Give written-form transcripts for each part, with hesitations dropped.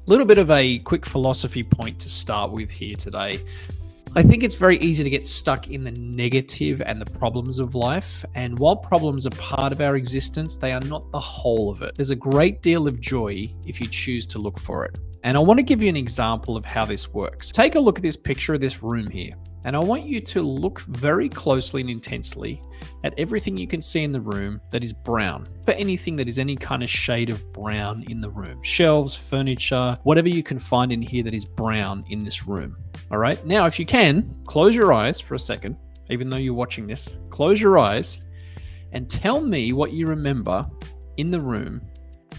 A little bit of a quick philosophy point to start with here today. I think it's very easy to get stuck in the negative and the problems of life. And while problems are part of our existence, they are not the whole of it. There's a great deal of joy if you choose to look for it. And I want to give you an example of how this works. Take a look at this picture of this room here. And I want you to look very closely and intensely at everything you can see in the room that is brown. For anything that is any kind of shade of brown in the room. Shelves, furniture, whatever you can find in here that is brown in this room. All right. Now, if you can, close your eyes for a second, even though you're watching this. Close your eyes and tell me what you remember in the room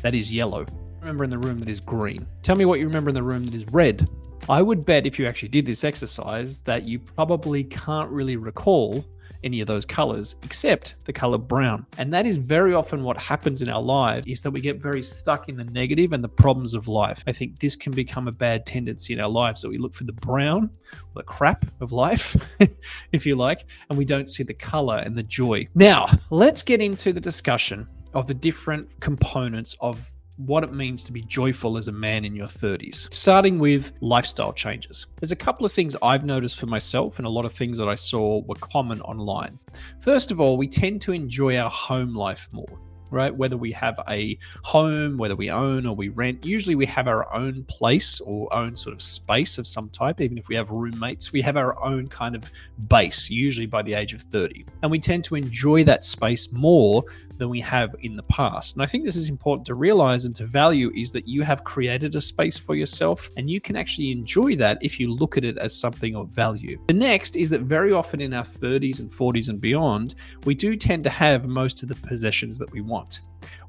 that is yellow. Remember in the room that is green. Tell me what you remember in the room that is red. I would bet if you actually did this exercise that you probably can't really recall any of those colors except the color brown. And that is very often what happens in our lives, is that we get very stuck in the negative and the problems of life. I think this can become a bad tendency in our lives, that we look for the brown, the crap of life, if you like, and we don't see the color and the joy. Now, let's get into the discussion of the different components of what it means to be joyful as a man in your 30s, starting with lifestyle changes. There's a couple of things I've noticed for myself, and a lot of things that I saw were common online. First of all, we tend to enjoy our home life more, right? Whether we have a home, whether we own or we rent, usually we have our own place or own sort of space of some type. Even if we have roommates, we have our own kind of base, usually by the age of 30. And we tend to enjoy that space more than we have in the past. And I think this is important to realize and to value, is that you have created a space for yourself and you can actually enjoy that if you look at it as something of value. The next is that very often in our 30s and 40s and beyond, we do tend to have most of the possessions that we want.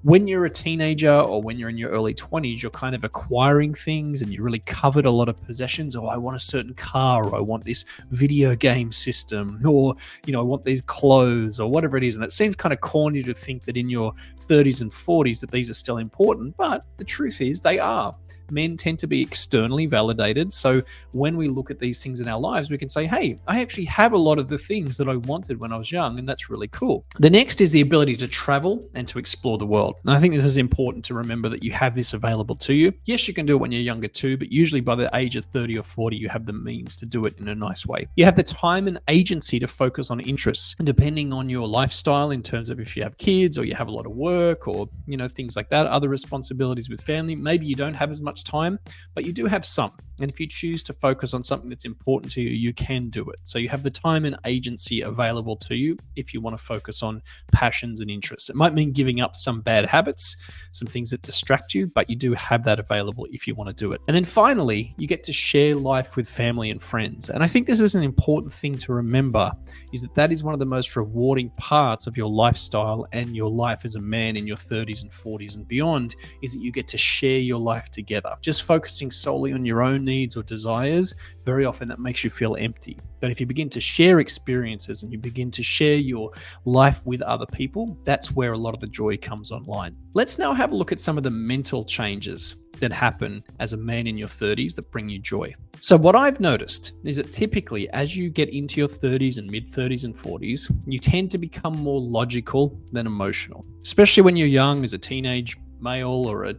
When you're a teenager or when you're in your early 20s, you're kind of acquiring things and you really covered a lot of possessions. Oh, I want a certain car, or I want this video game system, or, I want these clothes, or whatever it is. And it seems kind of corny to think that in your 30s and 40s that these are still important, but the truth is they are. Men tend to be externally validated. So when we look at these things in our lives, we can say, hey, I actually have a lot of the things that I wanted when I was young, and that's really cool. The next is the ability to travel and to explore the world. And I think this is important to remember, that you have this available to you. Yes, you can do it when you're younger too, but usually by the age of 30 or 40, you have the means to do it in a nice way. You have the time and agency to focus on interests. And depending on your lifestyle, in terms of if you have kids or you have a lot of work or, things like that, other responsibilities with family, maybe you don't have as much time, but you do have some. And if you choose to focus on something that's important to you, you can do it. So you have the time and agency available to you if you want to focus on passions and interests. It might mean giving up some bad habits, some things that distract you, but you do have that available if you want to do it. And then finally, you get to share life with family and friends. And I think this is an important thing to remember, is that is one of the most rewarding parts of your lifestyle and your life as a man in your 30s and 40s and beyond, is that you get to share your life together. Just focusing solely on your own needs or desires, very often that makes you feel empty. But if you begin to share experiences and you begin to share your life with other people, that's where a lot of the joy comes online. Let's now have a look at some of the mental changes that happen as a man in your 30s that bring you joy. So what I've noticed is that typically as you get into your 30s and mid 30s and 40s, you tend to become more logical than emotional, especially when you're young as a teenage male or a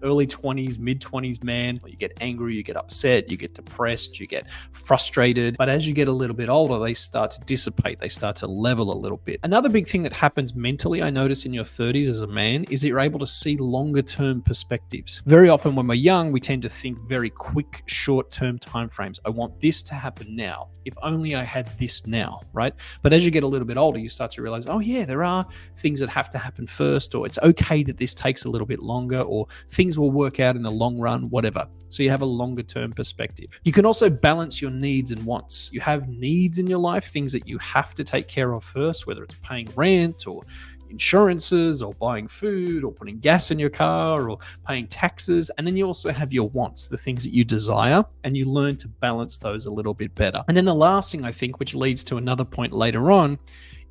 early 20s, mid 20s man. You get angry, you get upset, you get depressed, you get frustrated. But as you get a little bit older, they start to dissipate. They start to level a little bit. Another big thing that happens mentally, I notice in your 30s as a man, is that you're able to see longer term perspectives. Very often when we're young, we tend to think very quick, short term timeframes. I want this to happen now. If only I had this now, right? But as you get a little bit older, you start to realize, oh yeah, there are things that have to happen first, or it's okay that this takes a little bit longer, or things will work out in the long run, whatever. So you have a longer term perspective. You can also balance your needs and wants. You have needs in your life, things that you have to take care of first, whether it's paying rent or insurances or buying food or putting gas in your car or paying taxes. And then you also have your wants, the things that you desire, and you learn to balance those a little bit better. And then the last thing I think, which leads to another point later on,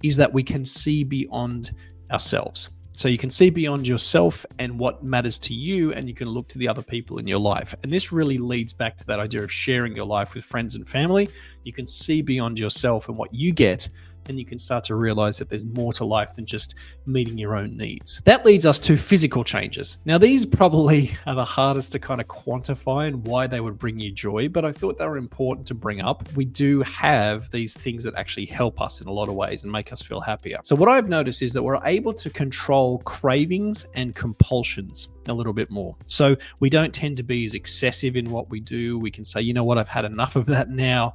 is that we can see beyond ourselves. So you can see beyond yourself and what matters to you, and you can look to the other people in your life. And this really leads back to that idea of sharing your life with friends and family. You can see beyond yourself and what you get and you can start to realize that there's more to life than just meeting your own needs. That leads us to physical changes. Now, these probably are the hardest to kind of quantify and why they would bring you joy, but I thought they were important to bring up. We do have these things that actually help us in a lot of ways and make us feel happier. So what I've noticed is that we're able to control cravings and compulsions a little bit more. So we don't tend to be as excessive in what we do. We can say, you know what, I've had enough of that now.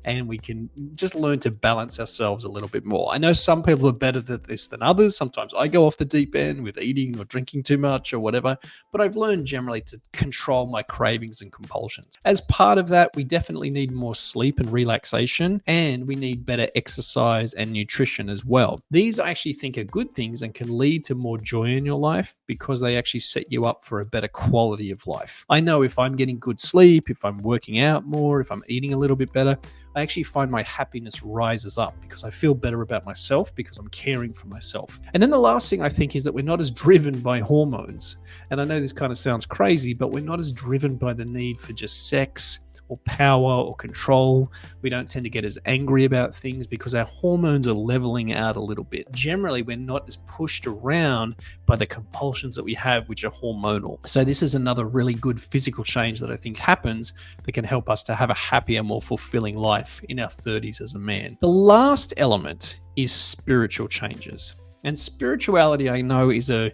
And we can just learn to balance ourselves a little bit more. I know some people are better at this than others. Sometimes I go off the deep end with eating or drinking too much or whatever, but I've learned generally to control my cravings and compulsions. As part of that, we definitely need more sleep and relaxation, and we need better exercise and nutrition as well. These I actually think are good things and can lead to more joy in your life because they actually set you up for a better quality of life. I know if I'm getting good sleep, if I'm working out more, if I'm eating a little bit better, I actually find my happiness rises up because I feel better about myself because I'm caring for myself. And then the last thing I think is that we're not as driven by hormones. And I know this kind of sounds crazy, but we're not as driven by the need for just sex or power or control. We don't tend to get as angry about things because our hormones are leveling out a little bit. Generally, we're not as pushed around by the compulsions that we have, which are hormonal. So this is another really good physical change that I think happens that can help us to have a happier, more fulfilling life in our 30s as a man. The last element is spiritual changes. And spirituality, I know, is a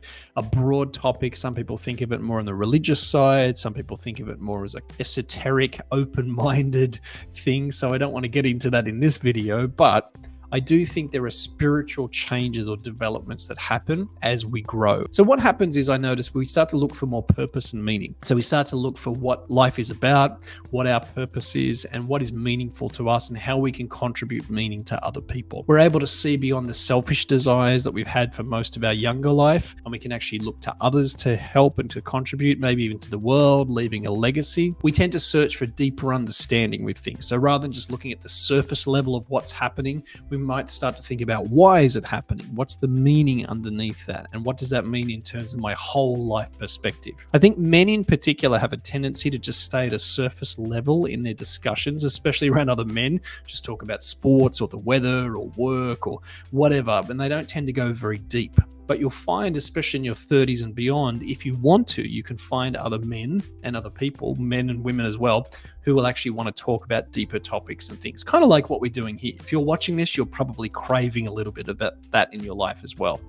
broad topic. Some people think of it more on the religious side. Some people think of it more as an esoteric, open-minded thing. So I don't want to get into that in this video, but I do think there are spiritual changes or developments that happen as we grow. So what happens is I notice we start to look for more purpose and meaning. So we start to look for what life is about, what our purpose is, and what is meaningful to us and how we can contribute meaning to other people. We're able to see beyond the selfish desires that we've had for most of our younger life, and we can actually look to others to help and to contribute, maybe even to the world, leaving a legacy. We tend to search for deeper understanding with things. So rather than just looking at the surface level of what's happening, we might start to think about why is it happening? What's the meaning underneath that? And what does that mean in terms of my whole life perspective? I think men in particular have a tendency to just stay at a surface level in their discussions, especially around other men, just talk about sports or the weather or work or whatever, and they don't tend to go very deep. But you'll find, especially in your 30s and beyond, if you want to, you can find other men and other people, men and women as well, who will actually want to talk about deeper topics and things, kind of like what we're doing here. If you're watching this, you're probably craving a little bit about that in your life as well.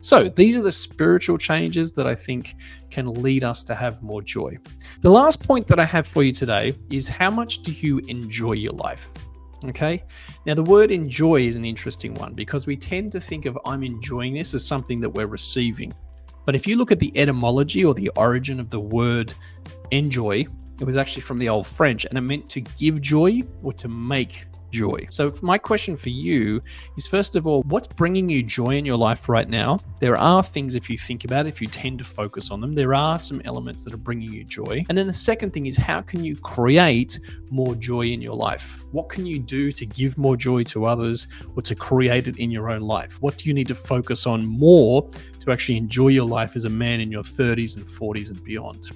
So these are the spiritual changes that I think can lead us to have more joy. The last point that I have for you today is how much do you enjoy your life? Okay. Now, the word enjoy is an interesting one because we tend to think of I'm enjoying this as something that we're receiving. But if you look at the etymology or the origin of the word enjoy, it was actually from the old French and it meant to give joy or to make joy. So my question for you is, first of all, what's bringing you joy in your life right now? There are things, if you think about it, if you tend to focus on them, there are some elements that are bringing you joy. And then the second thing is, how can you create more joy in your life? What can you do to give more joy to others or to create it in your own life? What do you need to focus on more to actually enjoy your life as a man in your 30s and 40s and beyond?